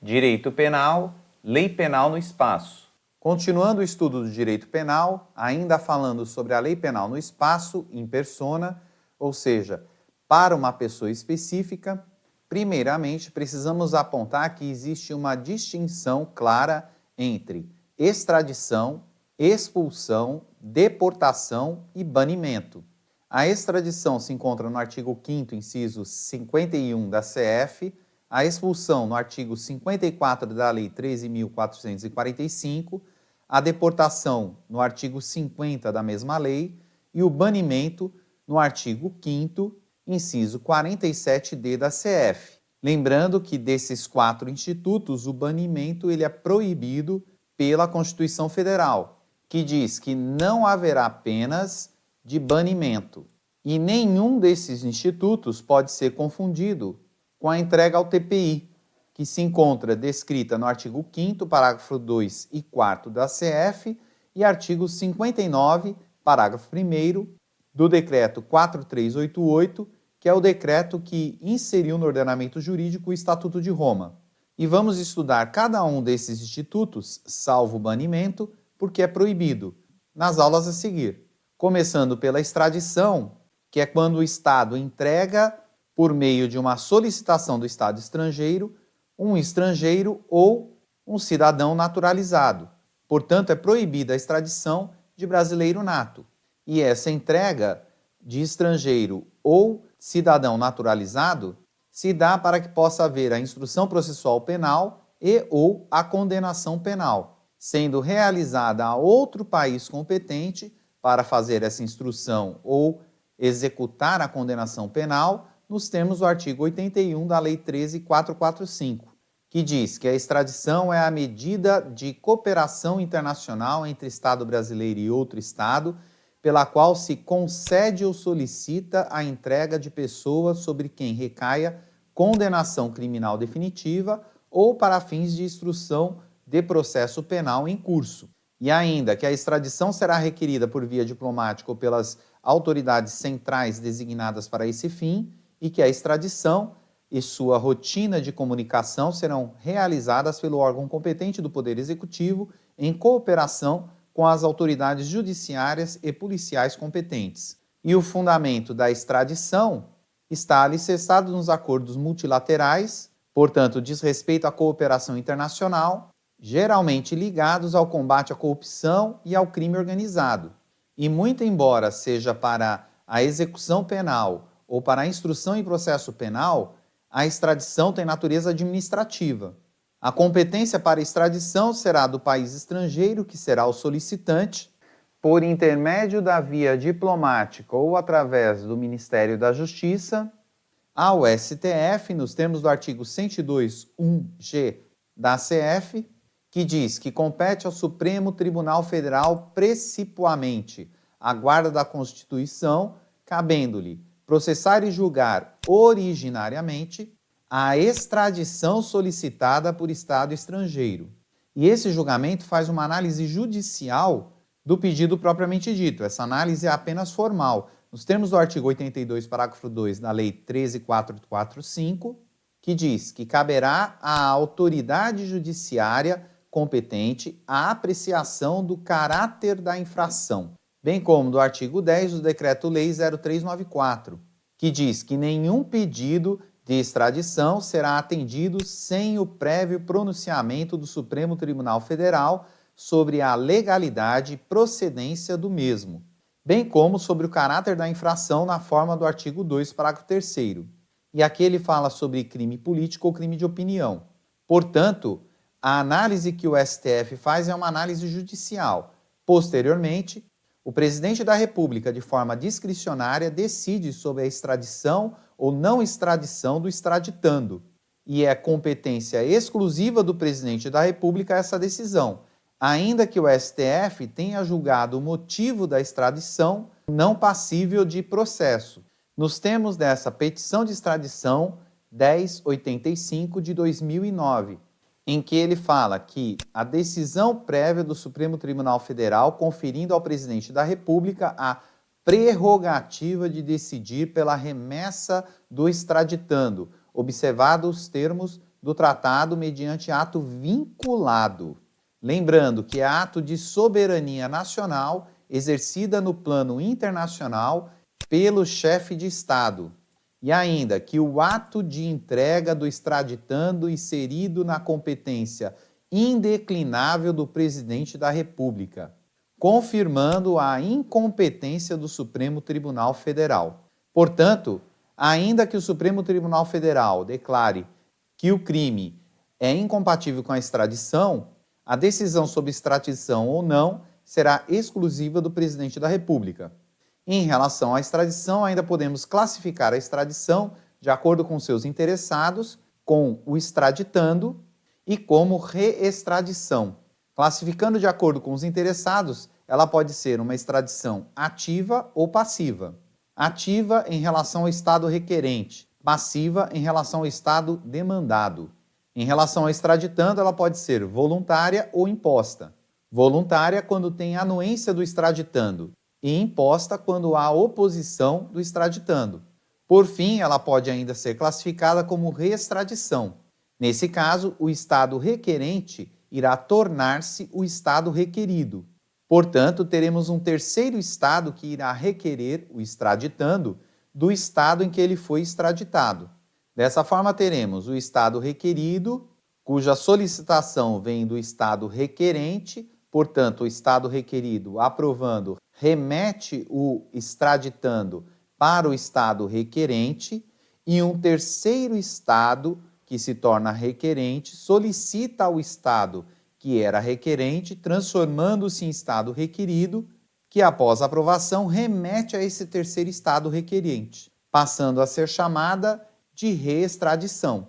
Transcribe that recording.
Direito penal, lei penal no espaço. Continuando o estudo do direito penal, ainda falando sobre a lei penal no espaço, in persona, ou seja, para uma pessoa específica, primeiramente precisamos apontar que existe uma distinção clara entre extradição, expulsão, deportação e banimento. A extradição se encontra no artigo 5º, inciso 51 da CF, a expulsão no artigo 54 da Lei 13.445, a deportação no artigo 50 da mesma lei e o banimento no artigo 5º, inciso 47D da CF. Lembrando que desses 4 institutos, o banimento ele é proibido pela Constituição Federal, que diz que não haverá penas de banimento. E nenhum desses institutos pode ser confundido com a entrega ao TPI, que se encontra descrita no artigo 5º, parágrafo 2 e 4 da CF e artigo 59, parágrafo 1º do decreto 4388, que é o decreto que inseriu no ordenamento jurídico o Estatuto de Roma. E vamos estudar cada um desses institutos, salvo o banimento, porque é proibido, nas aulas a seguir. Começando pela extradição, que é quando o Estado entrega, por meio de uma solicitação do Estado estrangeiro, um estrangeiro ou um cidadão naturalizado. Portanto, é proibida a extradição de brasileiro nato. E essa entrega de estrangeiro ou cidadão naturalizado se dá para que possa haver a instrução processual penal e ou a condenação penal, sendo realizada a outro país competente para fazer essa instrução ou executar a condenação penal nos termos do artigo 81 da Lei 13.445, que diz que a extradição é a medida de cooperação internacional entre Estado brasileiro e outro Estado, pela qual se concede ou solicita a entrega de pessoas sobre quem recaia condenação criminal definitiva ou para fins de instrução de processo penal em curso. E ainda que a extradição será requerida por via diplomática ou pelas autoridades centrais designadas para esse fim e que a extradição e sua rotina de comunicação serão realizadas pelo órgão competente do Poder Executivo em cooperação com as autoridades judiciárias e policiais competentes. E o fundamento da extradição está alicerçado nos acordos multilaterais, portanto, diz respeito à cooperação internacional, geralmente ligados ao combate à corrupção e ao crime organizado. E muito embora seja para a execução penal ou para a instrução em processo penal, a extradição tem natureza administrativa. A competência para extradição será do país estrangeiro, que será o solicitante, por intermédio da via diplomática ou através do Ministério da Justiça, ao STF, nos termos do artigo 102.1g da CF, que diz que compete ao Supremo Tribunal Federal precipuamente a guarda da Constituição, cabendo-lhe processar e julgar originariamente a extradição solicitada por Estado estrangeiro. E esse julgamento faz uma análise judicial do pedido propriamente dito. Essa análise é apenas formal, nos termos do artigo 82, parágrafo 2 da Lei 13.445, que diz que caberá à autoridade judiciária competente a apreciação do caráter da infração, bem como do artigo 10 do Decreto-Lei 0394, que diz que nenhum pedido de extradição será atendido sem o prévio pronunciamento do Supremo Tribunal Federal sobre a legalidade e procedência do mesmo, bem como sobre o caráter da infração na forma do artigo 2, parágrafo 3º. E aqui ele fala sobre crime político ou crime de opinião. Portanto, a análise que o STF faz é uma análise judicial. Posteriormente, o presidente da República, de forma discricionária, decide sobre a extradição ou não extradição do extraditando. E é competência exclusiva do presidente da República essa decisão, ainda que o STF tenha julgado o motivo da extradição não passível de processo, nos termos dessa petição de extradição 1085 de 2009, em que ele fala que a decisão prévia do Supremo Tribunal Federal conferindo ao presidente da República a prerrogativa de decidir pela remessa do extraditando, observados os termos do tratado mediante ato vinculado. Lembrando que é ato de soberania nacional exercida no plano internacional pelo chefe de Estado. E ainda que o ato de entrega do extraditando inserido na competência indeclinável do presidente da República, confirmando a incompetência do Supremo Tribunal Federal. Portanto, ainda que o Supremo Tribunal Federal declare que o crime é incompatível com a extradição, a decisão sobre extradição ou não será exclusiva do presidente da República. Em relação à extradição, ainda podemos classificar a extradição de acordo com seus interessados, com o extraditando e como reextradição. Classificando de acordo com os interessados, ela pode ser uma extradição ativa ou passiva. Ativa em relação ao Estado requerente, passiva em relação ao Estado demandado. Em relação ao extraditando, ela pode ser voluntária ou imposta. Voluntária quando tem anuência do extraditando e imposta quando há oposição do extraditando. Por fim, ela pode ainda ser classificada como reextradição. Nesse caso, o Estado requerente irá tornar-se o Estado requerido. Portanto, teremos um terceiro Estado que irá requerer o extraditando do Estado em que ele foi extraditado. Dessa forma, teremos o Estado requerido, cuja solicitação vem do Estado requerente, portanto, o Estado requerido, aprovando, remete o extraditando para o Estado requerente, e um terceiro Estado, que se torna requerente, solicita ao Estado que era requerente, transformando-se em Estado requerido, que após aprovação remete a esse terceiro Estado requerente, passando a ser chamada de reextradição.